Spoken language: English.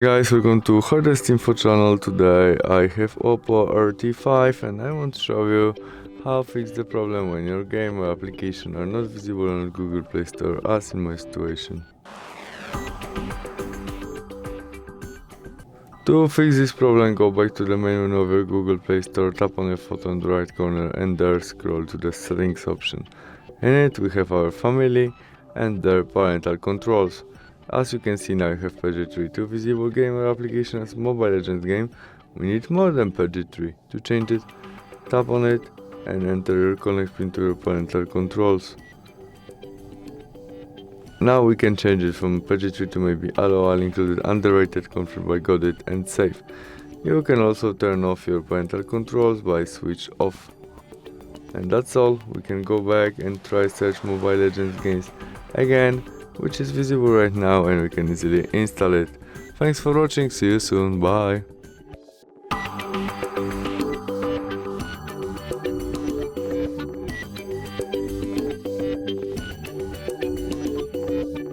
Guys, welcome to HardReset.Info channel. Today I have OPPO RT5 and I want to show you how to fix the problem when your game or application are not visible on Google Play Store, as in my situation. To fix this problem, go back to the main menu of your Google Play Store, tap on your photo in the right corner and there scroll to the settings option. In it we have our family and their parental controls. As you can see now, I have PG3 to visible game or application as Mobile Legends game. We need more than PG3. To change it, tap on it and enter your connect pin to your parental controls. Now we can change it from PG3 to maybe allow all included, underrated, confirmed by Godit and save. You can also turn off your parental controls by switch off. And that's all. We can go back and try search Mobile Legends games again, which is visible right now, and we can easily install it. Thanks for watching, see you soon, bye.